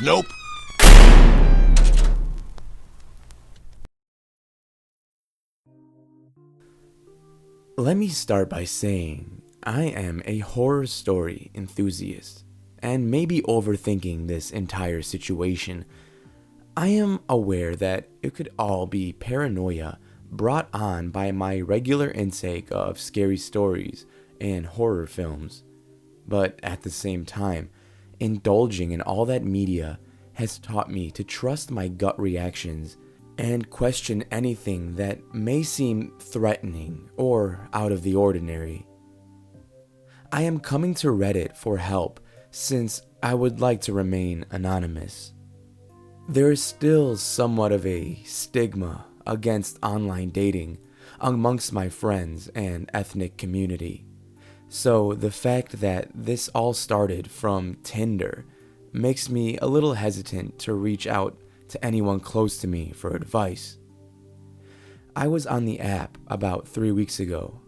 Nope. Let me start by saying I am a horror story enthusiast and may be overthinking this entire situation. I am aware that it could all be paranoia brought on by my regular intake of scary stories and horror films. But at the same time, indulging in all that media has taught me to trust my gut reactions and question anything that may seem threatening or out of the ordinary. I am coming to Reddit for help since I would like to remain anonymous. There is still somewhat of a stigma against online dating amongst my friends and ethnic community. So the fact that this all started from Tinder makes me a little hesitant to reach out to anyone close to me for advice. I was on the app about 3 weeks ago.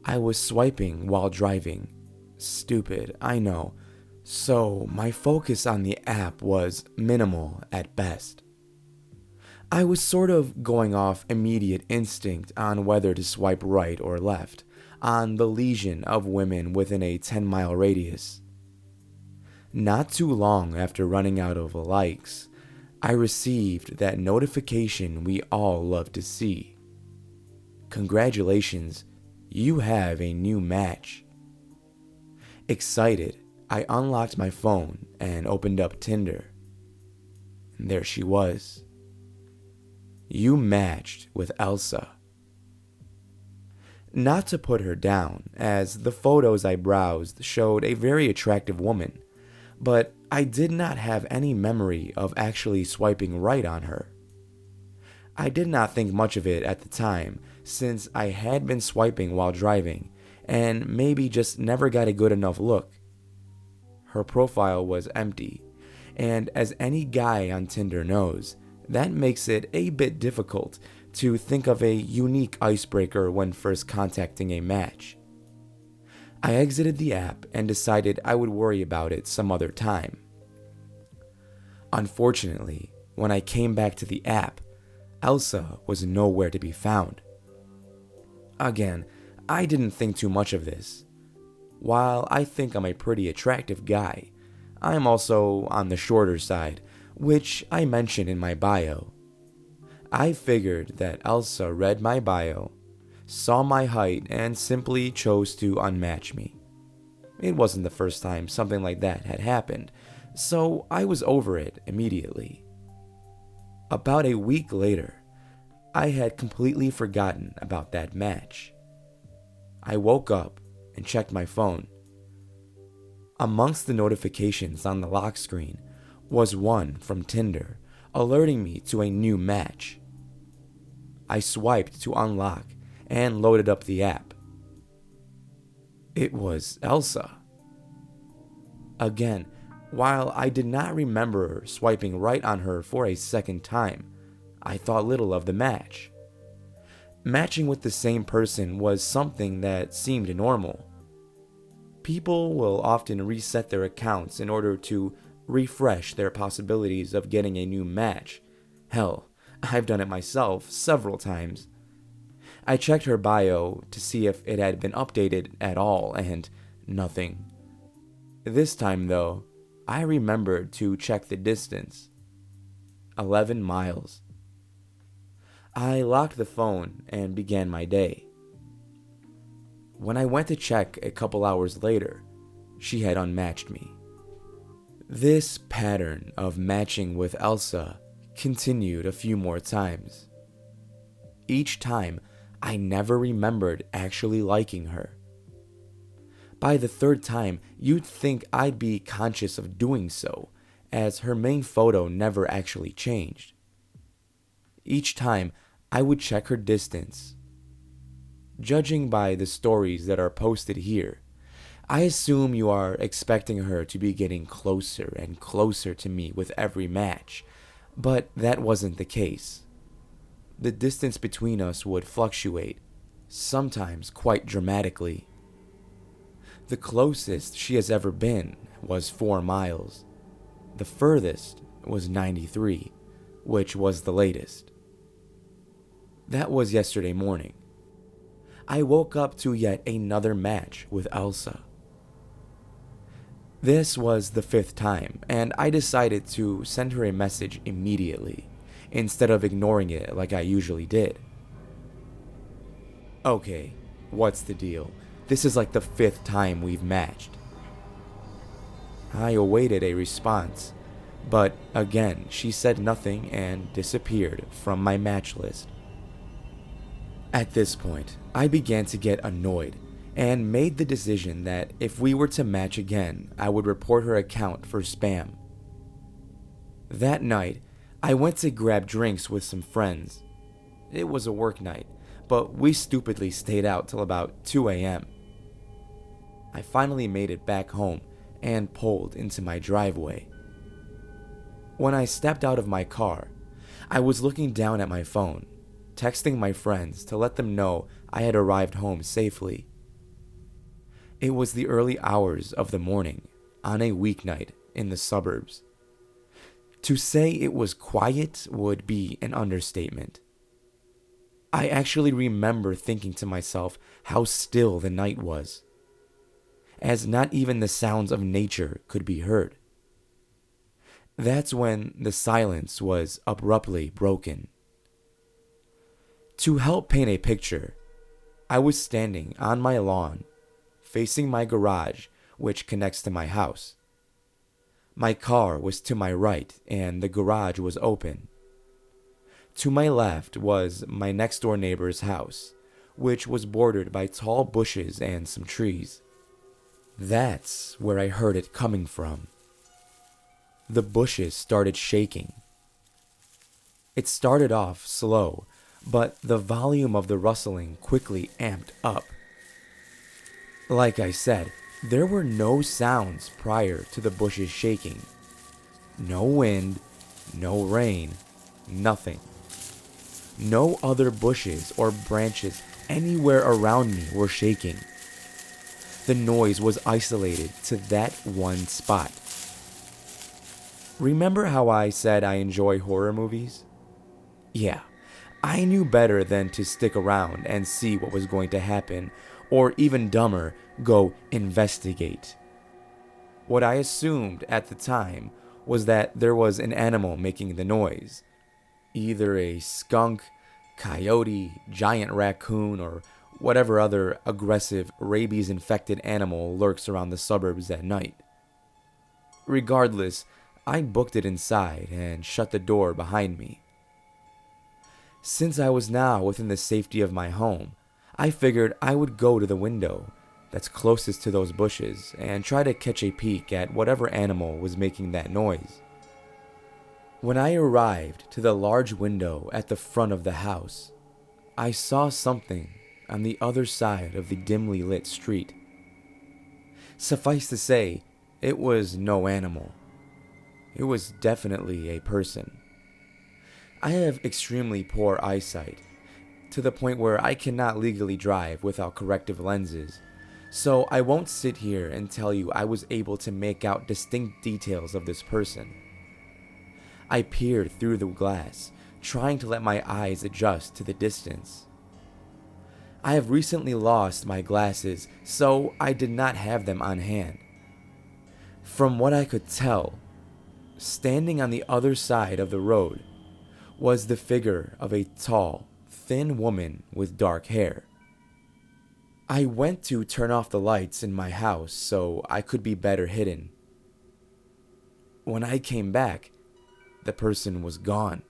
I was swiping while driving. Stupid, I know. So my focus on the app was minimal at best. I was sort of going off immediate instinct on whether to swipe right or left on the legion of women within a 10-mile radius. Not too long after running out of likes, I received that notification we all love to see. Congratulations, you have a new match. Excited, I unlocked my phone and opened up Tinder. And there she was. You matched with Elsé. Not to put her down, as the photos I browsed showed a very attractive woman, but I did not have any memory of actually swiping right on her. I did not think much of it at the time, since I had been swiping while driving, and maybe just never got a good enough look. Her profile was empty, and as any guy on Tinder knows, that makes it a bit difficult to think of a unique icebreaker when first contacting a match. I exited the app and decided I would worry about it some other time. Unfortunately, when I came back to the app, Elsé was nowhere to be found. Again, I didn't think too much of this. While I think I'm a pretty attractive guy, I'm also on the shorter side, which I mentioned in my bio. I figured that Elsé read my bio, saw my height, and simply chose to unmatch me. It wasn't the first time something like that had happened, so I was over it immediately. About a week later, I had completely forgotten about that match. I woke up and checked my phone. Amongst the notifications on the lock screen was one from Tinder alerting me to a new match. I swiped to unlock and loaded up the app. It was Elsé. Again, while I did not remember swiping right on her for a second time, I thought little of the match. Matching with the same person was something that seemed normal. People will often reset their accounts in order to refresh their possibilities of getting a new match. Hell, I've done it myself several times. I checked her bio to see if it had been updated at all, and nothing. This time, though, I remembered to check the distance. 11 miles. I locked the phone and began my day. When I went to check a couple hours later, she had unmatched me. This pattern of matching with Elsé continued a few more times. Each time, I never remembered actually liking her. By the third time, you'd think I'd be conscious of doing so, as her main photo never actually changed. Each time, I would check her distance. Judging by the stories that are posted here, I assume you are expecting her to be getting closer and closer to me with every match, but that wasn't the case. The distance between us would fluctuate, sometimes quite dramatically. The closest she has ever been was 4 miles. The furthest was 93, which was the latest. That was yesterday morning. I woke up to yet another match with Elsa. This was the 5th time, and I decided to send her a message immediately, instead of ignoring it like I usually did. Okay, what's the deal? This is like the 5th time we've matched. I awaited a response, but again, she said nothing and disappeared from my match list. At this point, I began to get annoyed and made the decision that if we were to match again, I would report her account for spam. That night, I went to grab drinks with some friends. It was a work night, but we stupidly stayed out till about 2 a.m. I finally made it back home and pulled into my driveway. When I stepped out of my car, I was looking down at my phone, texting my friends to let them know I had arrived home safely. It was the early hours of the morning on a weeknight in the suburbs. To say it was quiet would be an understatement. I actually remember thinking to myself how still the night was, as not even the sounds of nature could be heard. That's when the silence was abruptly broken. To help paint a picture, I was standing on my lawn, facing my garage, which connects to my house. My car was to my right and the garage was open. To my left was my next door neighbor's house, which was bordered by tall bushes and some trees. That's where I heard it coming from. The bushes started shaking. It started off slow, but the volume of the rustling quickly amped up. Like I said, there were no sounds prior to the bushes shaking. No wind, no rain, nothing. No other bushes or branches anywhere around me were shaking. The noise was isolated to that one spot. Remember how I said I enjoy horror movies? Yeah, I knew better than to stick around and see what was going to happen, or even dumber, go investigate. What I assumed at the time was that there was an animal making the noise. Either a skunk, coyote, giant raccoon, or whatever other aggressive, rabies-infected animal lurks around the suburbs at night. Regardless, I booked it inside and shut the door behind me. Since I was now within the safety of my home, I figured I would go to the window that's closest to those bushes and try to catch a peek at whatever animal was making that noise. When I arrived to the large window at the front of the house, I saw something on the other side of the dimly lit street. Suffice to say, it was no animal. It was definitely a person. I have extremely poor eyesight, to the point where I cannot legally drive without corrective lenses, so I won't sit here and tell you I was able to make out distinct details of this person. I peered through the glass, trying to let my eyes adjust to the distance. I have recently lost my glasses, so I did not have them on hand. From what I could tell, standing on the other side of the road was the figure of a tall, thin woman with dark hair. I went to turn off the lights in my house so I could be better hidden. When I came back, the person was gone.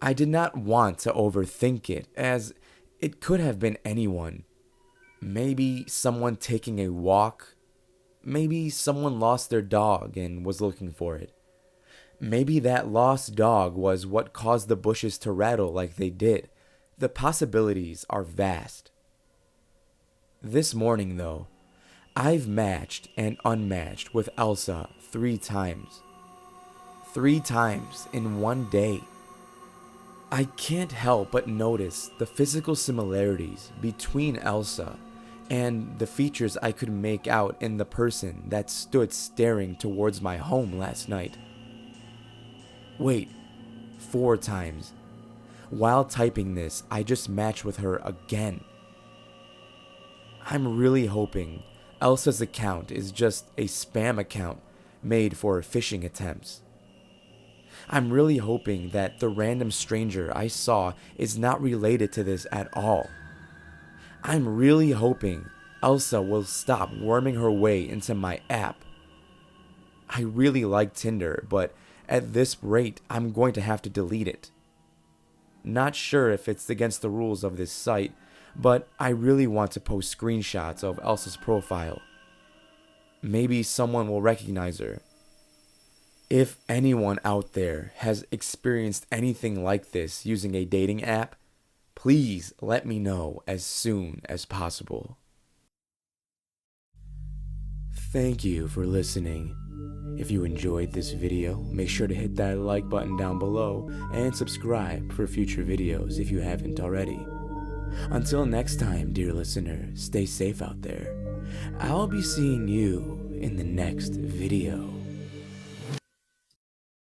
I did not want to overthink it, as it could have been anyone. Maybe someone taking a walk. Maybe someone lost their dog and was looking for it. Maybe that lost dog was what caused the bushes to rattle like they did. The possibilities are vast. This morning, though, I've matched and unmatched with Elsa 3 times. 3 times in one day. I can't help but notice the physical similarities between Elsa and the features I could make out in the person that stood staring towards my home last night. Wait, 4 times. While typing this, I just matched with her again. I'm really hoping Elsa's account is just a spam account made for phishing attempts. I'm really hoping that the random stranger I saw is not related to this at all. I'm really hoping Elsa will stop worming her way into my app. I really like Tinder, but at this rate, I'm going to have to delete it. Not sure if it's against the rules of this site, but I really want to post screenshots of Elsa's profile. Maybe someone will recognize her. If anyone out there has experienced anything like this using a dating app, please let me know as soon as possible. Thank you for listening. If you enjoyed this video, make sure to hit that like button down below and subscribe for future videos if you haven't already. Until next time, dear listener, stay safe out there. I'll be seeing you in the next video.